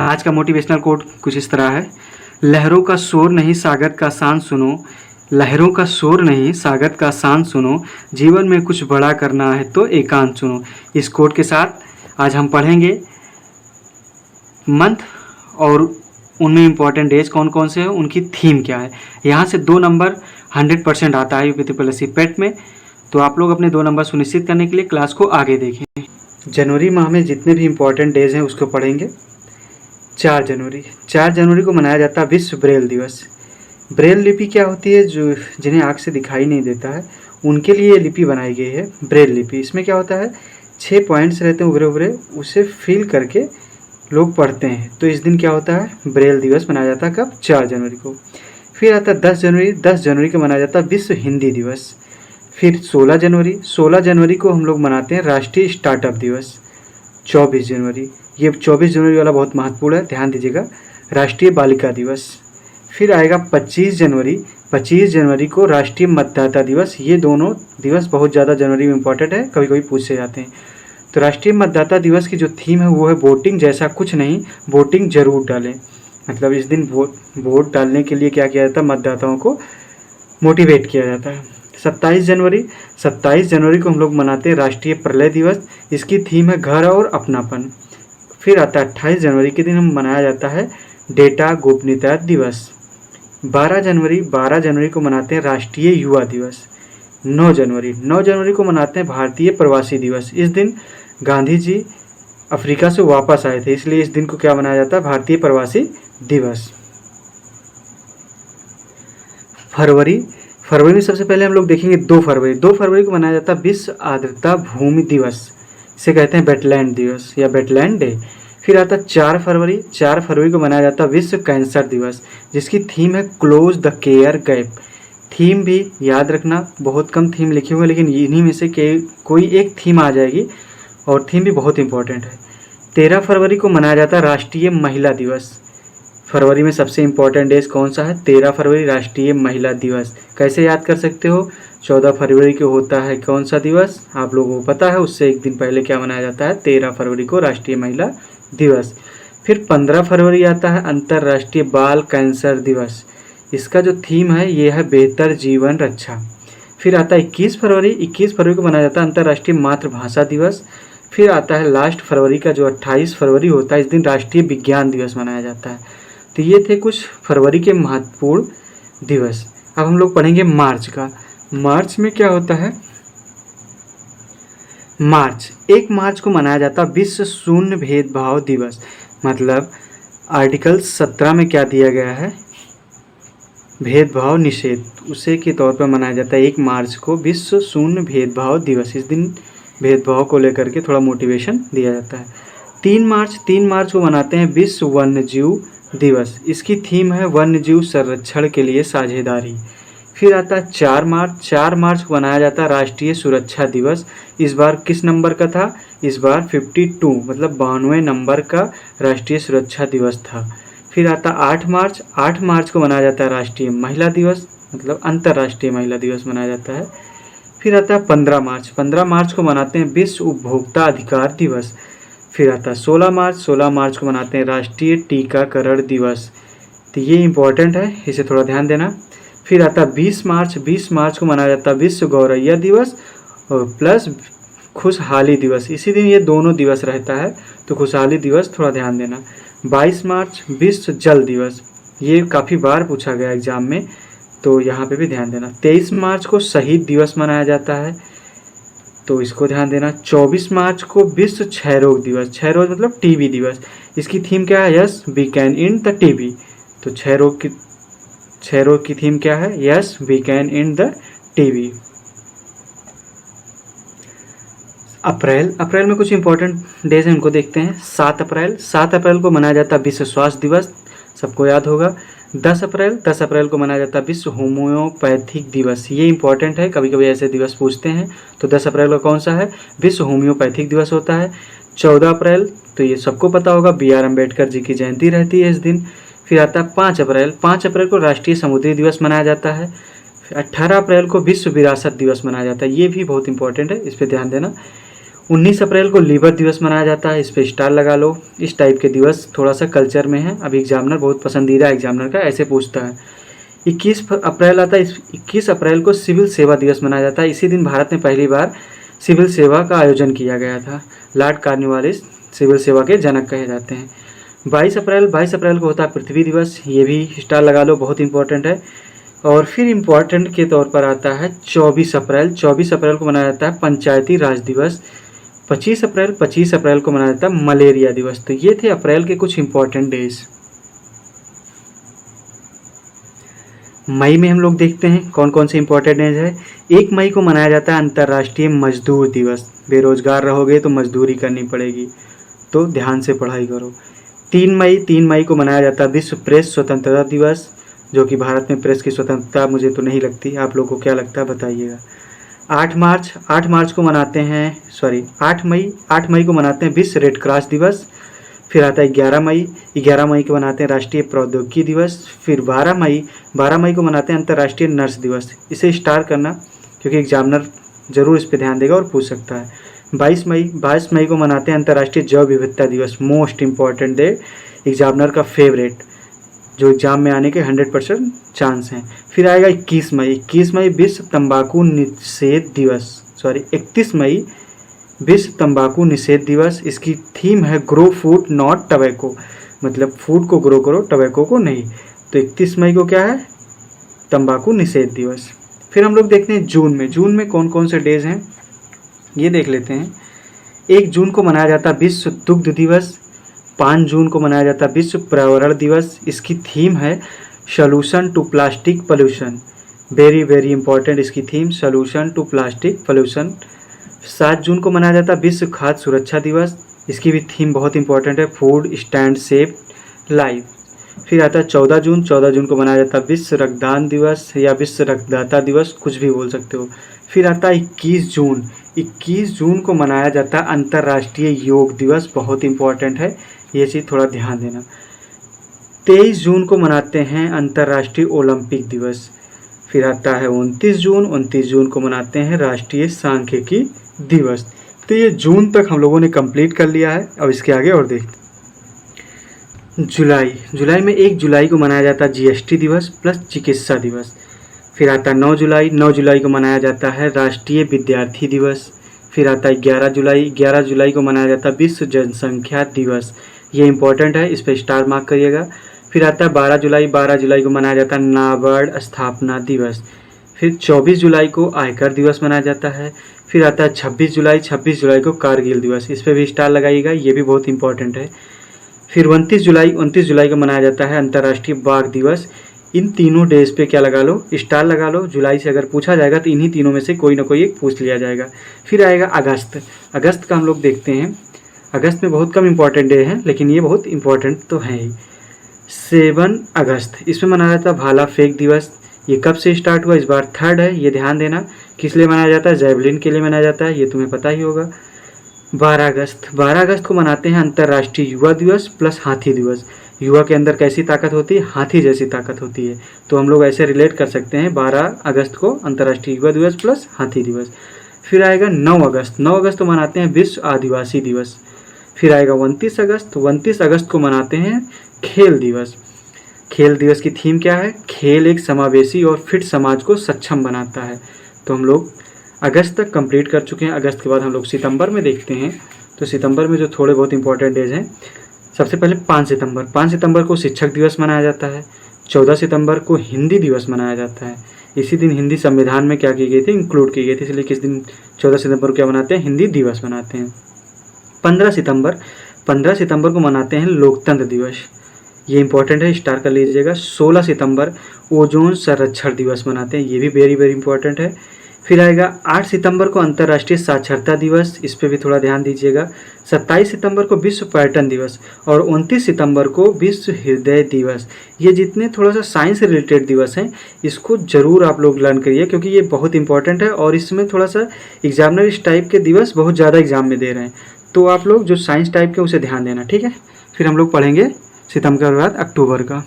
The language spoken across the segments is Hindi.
आज का मोटिवेशनल कोट कुछ इस तरह है। लहरों का शोर नहीं सागर का शान सुनो, लहरों का शोर नहीं सागर का शान सुनो, जीवन में कुछ बड़ा करना है तो एकांत सुनो। इस कोट के साथ आज हम पढ़ेंगे मंथ और उनमें इम्पॉर्टेंट डेज कौन कौन से हैं, उनकी थीम क्या है। यहाँ से 2 नंबर 100% आता है यूपी प्लस पेट में, तो आप लोग अपने 2 नंबर सुनिश्चित करने के लिए क्लास को आगे देखें। जनवरी माह में जितने भी इम्पॉर्टेंट डेज हैं उसको पढ़ेंगे। 4 जनवरी को मनाया जाता है विश्व ब्रेल दिवस। ब्रेल लिपि क्या होती है? जो जिन्हें आँख से दिखाई नहीं देता है उनके लिए ये लिपि बनाई गई है, ब्रेल लिपि। इसमें क्या होता है, 6 पॉइंट्स रहते हैं उभरे उभरे, उसे फिल करके लोग पढ़ते हैं। तो इस दिन क्या होता है, ब्रेल दिवस मनाया जाता है। कब? 4 जनवरी को। फिर आता है 10 जनवरी। 10 जनवरी को मनाया जाता है विश्व हिंदी दिवस। फिर 16 जनवरी को हम लोग मनाते हैं राष्ट्रीय स्टार्टअप दिवस। 24 जनवरी, ये 24 जनवरी वाला बहुत महत्वपूर्ण है, ध्यान दीजिएगा, राष्ट्रीय बालिका दिवस। फिर आएगा 25 जनवरी। 25 जनवरी को राष्ट्रीय मतदाता दिवस। ये दोनों दिवस बहुत ज़्यादा जनवरी में इम्पॉर्टेंट है, कभी कभी पूछे जाते हैं। तो राष्ट्रीय मतदाता दिवस की जो थीम है वो है वोटिंग जैसा कुछ नहीं, वोटिंग जरूर डालें। मतलब इस दिन वोट डालने के लिए क्या किया जाता है, मतदाताओं को मोटिवेट किया जाता है। 27 जनवरी को हम लोग मनाते हैं राष्ट्रीय प्रलय दिवस। इसकी थीम है घर और अपनापन। फिर आता है 28 जनवरी के दिन हम मनाया जाता है डेटा गोपनीयता दिवस। 12 जनवरी को मनाते हैं राष्ट्रीय युवा दिवस। 9 जनवरी को मनाते हैं भारतीय प्रवासी दिवस। इस दिन गांधी जी अफ्रीका से वापस आए थे, इसलिए इस दिन को क्या मनाया जाता है, भारतीय प्रवासी दिवस। फरवरी में सबसे पहले हम लोग देखेंगे 2 फरवरी को मनाया जाता है विश्व आर्द्रता भूमि दिवस। इसे कहते हैं वेटलैंड दिवस या वेटलैंड डे। फिर आता है 4 फरवरी को मनाया जाता है विश्व कैंसर दिवस, जिसकी थीम है close the care gap. Theme भी याद रखना, बहुत कम थीम लिखे हुए, लेकिन इन्हीं में से कोई एक थीम आ जाएगी और थीम भी बहुत इंपॉर्टेंट है। 13 फरवरी को मनाया जाता है राष्ट्रीय महिला दिवस। फरवरी में सबसे इम्पोर्टेंट डेज कौन सा है? 13 फरवरी राष्ट्रीय महिला दिवस। कैसे याद कर सकते हो? 14 फरवरी को होता है कौन सा दिवस, आप लोगों को पता है, उससे एक दिन पहले क्या मनाया जाता है, 13 फरवरी को राष्ट्रीय महिला दिवस। फिर 15 फरवरी आता है अंतर्राष्ट्रीय बाल कैंसर दिवस। इसका जो थीम है ये है बेहतर जीवन रक्षा। फिर आता है 21 फरवरी को मनाया जाता है अंतर्राष्ट्रीय मातृभाषा दिवस। फिर आता है लास्ट फरवरी का जो 28 फरवरी होता है, इस दिन राष्ट्रीय विज्ञान दिवस मनाया जाता है। तो ये थे कुछ फरवरी के महत्वपूर्ण दिवस। अब हम लोग पढ़ेंगे मार्च का। मार्च में क्या होता है, 1 मार्च को मनाया जाता है विश्व शून्य भेदभाव दिवस। मतलब आर्टिकल 17 में क्या दिया गया है, भेदभाव निषेध, उसे के तौर पर मनाया जाता है 1 मार्च को विश्व शून्य भेदभाव दिवस। इस दिन भेदभाव को लेकर के थोड़ा मोटिवेशन दिया जाता है। 3 मार्च को मनाते हैं विश्व वन्य जीव दिवस। इसकी थीम है वन्य जीव संरक्षण के लिए साझेदारी। फिर आता है 4 मार्च को मनाया जाता है राष्ट्रीय सुरक्षा दिवस। इस बार किस नंबर का था? इस बार 52 मतलब 92 नंबर का राष्ट्रीय सुरक्षा दिवस था। फिर आता 8 मार्च को मनाया जाता है राष्ट्रीय महिला दिवस, मतलब अंतर्राष्ट्रीय महिला दिवस मनाया जाता है। फिर आता है 15 मार्च को मनाते हैं विश्व उपभोक्ता अधिकार दिवस। फिर आता है 16 मार्च को मनाते हैं राष्ट्रीय टीकाकरण दिवस। तो ये इम्पोर्टेंट है, इसे थोड़ा ध्यान देना। फिर आता है 20 मार्च को मनाया जाता है विश्व गौरैया दिवस और प्लस खुशहाली दिवस। इसी दिन ये दोनों दिवस रहता है, तो खुशहाली दिवस थोड़ा ध्यान देना। 22 मार्च विश्व जल दिवस, ये काफ़ी बार पूछा गया एग्जाम में, तो यहाँ पे भी ध्यान देना। 23 मार्च को शहीद दिवस मनाया जाता है, तो इसको ध्यान देना। 24 मार्च को विश्व क्षय रोग दिवस। क्षय रोग मतलब टीबी दिवस। इसकी थीम क्या है? Yes we can end the TB. तो क्षय रोग की थीम क्या है? Yes we can end the TB. अप्रैल में कुछ इंपॉर्टेंट डेज हैं, उनको देखते हैं। 7 अप्रैल को मनाया जाता है विश्व स्वास्थ्य दिवस, सबको याद होगा। 10 अप्रैल को मनाया जाता है विश्व होम्योपैथिक दिवस। ये इंपॉर्टेंट है, कभी कभी ऐसे दिवस पूछते हैं। तो 10 अप्रैल को कौन सा है? विश्व होम्योपैथिक दिवस होता है। 14 अप्रैल तो ये सबको पता होगा, BR अम्बेडकर जी की जयंती रहती है इस दिन। फिर आता है 5 अप्रैल को राष्ट्रीय समुद्री दिवस मनाया जाता है। 18 अप्रैल को विश्व विरासत दिवस मनाया जाता है, ये भी बहुत इंपॉर्टेंट है, इस पर ध्यान देना। 19 अप्रैल को लीवर दिवस मनाया जाता है, इस पे स्टार लगा लो। इस टाइप के दिवस थोड़ा सा कल्चर में है, अभी एग्जामिनर बहुत पसंदीदा एग्जामिनर का ऐसे पूछता है। 21 अप्रैल आता है, 21 अप्रैल को सिविल सेवा दिवस मनाया जाता है। इसी दिन भारत में पहली बार सिविल सेवा का आयोजन किया गया था। लॉर्ड कॉर्नवालिस सिविल सेवा के जनक कहे जाते हैं। 22 अप्रैल को होता है पृथ्वी दिवस, ये भी स्टार लगा लो, बहुत इंपॉर्टेंट है। और फिर इम्पॉर्टेंट के तौर पर आता है 24 अप्रैल। 24 अप्रैल को मनाया जाता है पंचायती राज दिवस। 25 अप्रैल को मनाया जाता है मलेरिया दिवस। तो ये थे अप्रैल के कुछ इंपॉर्टेंट डेज। मई में हम लोग देखते हैं कौन कौन से इंपॉर्टेंट डेज है। 1 मई को मनाया जाता है अंतर्राष्ट्रीय मजदूर दिवस। बेरोजगार रहोगे तो मजदूरी करनी पड़ेगी, तो ध्यान से पढ़ाई करो। 3 मई को मनाया जाता है विश्व प्रेस स्वतंत्रता दिवस, जो कि भारत में प्रेस की स्वतंत्रता मुझे तो नहीं लगती, आप लोगों को क्या लगता है बताइएगा। 8 मार्च को मनाते हैं 8 मई को मनाते हैं विश्व रेड क्रॉस दिवस। फिर आता है 11 मई को मनाते हैं राष्ट्रीय प्रौद्योगिकी दिवस। फिर 12 मई को मनाते हैं अंतर्राष्ट्रीय नर्स दिवस। इसे स्टार करना क्योंकि एग्जामिनर जरूर इस पे ध्यान देगा और पूछ सकता है। 22 मई को मनाते हैं अंतर्राष्ट्रीय जैव विविधता दिवस, मोस्ट इम्पॉर्टेंट डे, एग्जामिनर का फेवरेट, जो एग्जाम में आने के 100% चांस हैं। फिर आएगा 21 मई विश्व तंबाकू निषेध दिवस, 31 मई विश्व तंबाकू निषेध दिवस। इसकी थीम है ग्रो फूड नॉट टबैको, मतलब फूड को ग्रो करो, टबैको को नहीं। तो 31 मई को क्या है, तंबाकू निषेध दिवस। फिर हम लोग देखते हैं जून में कौन कौन से डेज हैं ये देख लेते हैं। 1 जून को मनाया जाता है विश्व दुग्ध दिवस। 5 जून को मनाया जाता है विश्व पर्यावरण दिवस। इसकी थीम है solution to plastic pollution, very very important इसकी theme, solution to plastic pollution. 7 जून को मनाया जाता है विश्व खाद्य सुरक्षा दिवस। इसकी भी थीम बहुत इंपॉर्टेंट है, फूड स्टैंड सेफ लाइफ। फिर आता है 14 जून को मनाया जाता है विश्व रक्तदान दिवस या विश्व रक्तदाता दिवस, कुछ भी बोल सकते हो। फिर आता है 21 जून को मनाया जाता है अंतर्राष्ट्रीय योग दिवस, बहुत इंपॉर्टेंट है, ये चीज़ थोड़ा ध्यान देना। 23 जून को मनाते हैं अंतर्राष्ट्रीय ओलंपिक दिवस। फिर आता है 29 जून को मनाते हैं राष्ट्रीय सांख्यिकी दिवस। तो ये जून तक हम लोगों ने कंप्लीट कर लिया है। अब इसके आगे और देखते हैं। जुलाई में 1 जुलाई को मनाया जाता है जीएसटी दिवस प्लस चिकित्सा दिवस। फिर आता है 9 जुलाई को मनाया जाता है राष्ट्रीय विद्यार्थी दिवस। फिर आता है 11 जुलाई को मनाया जाता है विश्व जनसंख्या दिवस, ये इंपॉर्टेंट है, इस पर स्टार मार्क करिएगा। फिर आता है 12 जुलाई को मनाया जाता है नाबार्ड स्थापना दिवस। फिर 24 जुलाई को आयकर दिवस मनाया जाता है। फिर आता है 26 जुलाई को कारगिल दिवस, इस पर भी स्टार लगाइएगा, ये भी बहुत इंपॉर्टेंट है। फिर 29 जुलाई को मनाया जाता है अंतर्राष्ट्रीय बाघ दिवस। इन तीनों डेज पे क्या लगा लो, स्टार लगा लो। जुलाई से अगर पूछा जाएगा तो इन्हीं तीनों में से कोई ना कोई एक पूछ लिया जाएगा। फिर आएगा अगस्त का हम लोग देखते हैं। अगस्त में बहुत कम इंपॉर्टेंट डे हैं, लेकिन ये बहुत इंपॉर्टेंट तो है ही। 7 अगस्त, इसमें मनाया जाता है भाला फेंक दिवस। ये कब से स्टार्ट हुआ, इस बार 3rd है, ये ध्यान देना। किस लिए मनाया जाता है, जैवलिन के लिए मनाया जाता है, ये तुम्हें पता ही होगा। 12 अगस्त को मनाते हैं अंतर्राष्ट्रीय युवा दिवस प्लस हाथी दिवस। युवा के अंदर कैसी ताकत होती है, हाथी जैसी ताकत होती है, तो हम लोग ऐसे रिलेट कर सकते हैं 12 अगस्त को अंतर्राष्ट्रीय युवा दिवस प्लस हाथी दिवस। फिर आएगा 9 अगस्त को मनाते हैं विश्व आदिवासी दिवस। फिर आएगा 29 अगस्त को मनाते हैं खेल दिवस। खेल दिवस की थीम क्या है, खेल एक समावेशी और फिट समाज को सक्षम बनाता है। तो हम लोग अगस्त तक कंप्लीट कर चुके हैं। अगस्त के बाद हम लोग सितंबर में देखते हैं। तो सितंबर में जो थोड़े बहुत इंपॉर्टेंट डेज हैं, सबसे पहले 5 सितंबर को शिक्षक दिवस मनाया जाता है। 14 सितंबर को हिंदी दिवस मनाया जाता है। इसी दिन हिंदी संविधान में क्या की गई थी, इंक्लूड की गई थी, इसलिए किस दिन 14 सितंबर को क्या मनाते हैं, हिंदी दिवस मनाते हैं। 15 सितंबर को मनाते हैं लोकतंत्र दिवस, ये इंपॉर्टेंट है, स्टार कर लीजिएगा। 16 सितंबर ओजोन संरक्षण दिवस मनाते हैं, ये भी वेरी वेरी इंपॉर्टेंट है। फिर आएगा 8 सितंबर को अंतर्राष्ट्रीय साक्षरता दिवस, इस पर भी थोड़ा ध्यान दीजिएगा। 27 सितंबर को विश्व पर्यटन दिवस और 29 सितंबर को विश्व हृदय दिवस। ये जितने थोड़ा सा साइंस से रिलेटेड दिवस हैं, इसको ज़रूर आप लोग लर्न करिए, क्योंकि ये बहुत इंपॉर्टेंट है और इसमें थोड़ा सा एग्जामिनर इस टाइप के दिवस बहुत ज़्यादा एग्जाम में दे रहे हैं, तो आप लोग जो साइंस टाइप के उसे ध्यान देना, ठीक है। फिर हम लोग पढ़ेंगे सितंबर के बाद अक्टूबर का।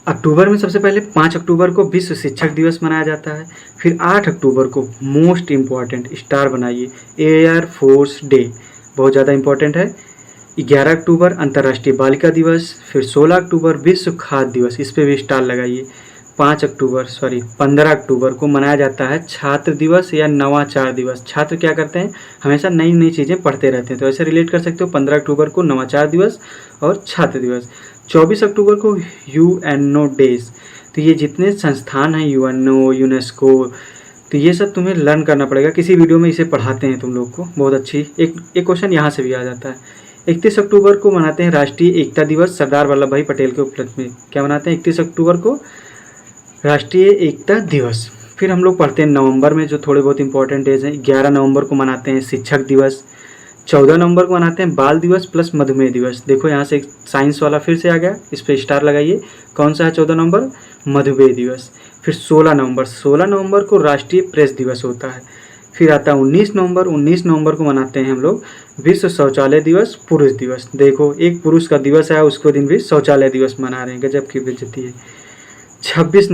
अक्टूबर में सबसे पहले 5 अक्टूबर को विश्व शिक्षक दिवस मनाया जाता है। फिर 8 अक्टूबर को मोस्ट इम्पॉर्टेंट स्टार बनाइए, एयर फोर्स डे, बहुत ज़्यादा इम्पॉर्टेंट है। 11 अक्टूबर अंतर्राष्ट्रीय बालिका दिवस। फिर 16 अक्टूबर विश्व खाद्य दिवस, इस पर भी स्टार लगाइए। 15 अक्टूबर को मनाया जाता है छात्र दिवस या नवाचार दिवस। छात्र क्या करते हैं, हमेशा नई नई चीज़ें पढ़ते रहते हैं, तो ऐसे रिलेट कर सकते हो। 15 अक्टूबर को नवाचार दिवस और छात्र दिवस। 24 अक्टूबर को यूएनओ डेज। तो ये जितने संस्थान हैं, यूएनओ, यूनेस्को, तो ये सब तुम्हें लर्न करना पड़ेगा, किसी वीडियो में इसे पढ़ाते हैं तुम लोग को, बहुत अच्छी। एक क्वेश्चन यहाँ से भी आ जाता है। 31 अक्टूबर को मनाते हैं राष्ट्रीय एकता दिवस, सरदार वल्लभ भाई पटेल के उपलक्ष्य में। क्या मनाते हैं 31 अक्टूबर को? राष्ट्रीय एकता दिवस। फिर हम लोग पढ़ते हैं नवंबर में जो थोड़े बहुत इंपॉर्टेंट डेज हैं। 11 नवंबर को मनाते हैं शिक्षक दिवस। 14 नवंबर को मनाते हैं बाल दिवस प्लस मधुमेह दिवस। देखो यहाँ से एक साइंस वाला फिर से आ गया, इस पर स्टार लगाइए। कौन सा है 14 नवंबर? मधुमेह दिवस। फिर 16 नवंबर को राष्ट्रीय प्रेस दिवस होता है। फिर आता है 19 नवंबर को मनाते हैं हम लोग विश्व शौचालय दिवस, पुरुष दिवस। देखो एक पुरुष का दिवस है, उसको दिन भी शौचालय दिवस मना रहे हैं, गजब की बेइज्जती है। 26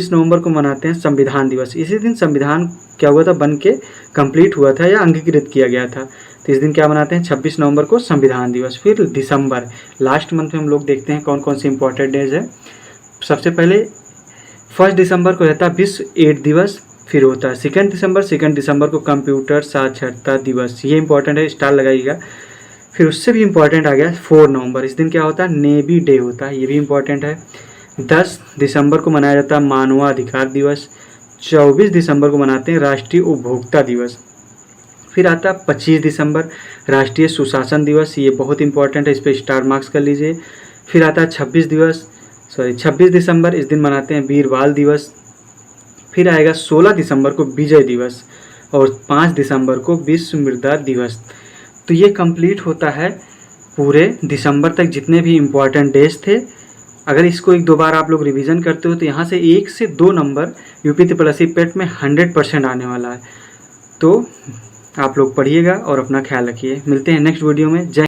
नवंबर को मनाते हैं संविधान दिवस। इसी दिन संविधान क्या हुआ था, बन के कंप्लीट हुआ था या अंगीकृत किया गया था, तो इस दिन क्या मनाते हैं 26 नवंबर को संविधान दिवस। फिर दिसंबर, लास्ट मंथ में हम लोग देखते हैं कौन कौन सी इंपॉर्टेंट डेज है। सबसे पहले 1 दिसंबर को रहता है विश्व एड्स दिवस। फिर होता है 2 दिसंबर को कंप्यूटर साक्षरता दिवस, ये इंपॉर्टेंट है, स्टार लगाइएगा। फिर उससे भी इंपॉर्टेंट आ गया 4 नवंबर, इस दिन क्या होता है, नेवी डे होता है, ये भी इंपॉर्टेंट है। 10 दिसंबर को मनाया जाता है मानवाधिकार दिवस। 24 दिसंबर को मनाते हैं राष्ट्रीय उपभोक्ता दिवस। फिर आता है 25 दिसंबर राष्ट्रीय सुशासन दिवस, ये बहुत इंपॉर्टेंट है, इस पर स्टार मार्क्स कर लीजिए। फिर आता है 26 दिसंबर, इस दिन मनाते हैं वीर बाल दिवस। फिर आएगा 16 दिसंबर को विजय दिवस और 5 दिसंबर को विश्व मृदा दिवस। तो ये कंप्लीट होता है पूरे दिसंबर तक जितने भी इम्पॉर्टेंट डेज थे। अगर इसको 1-2 बार आप लोग रिवीजन करते हो तो यहाँ से 1 से 2 नंबर यूपी त्रिपल पेट में 100% आने वाला है। तो आप लोग पढ़िएगा और अपना ख्याल रखिए। मिलते हैं नेक्स्ट वीडियो में। जय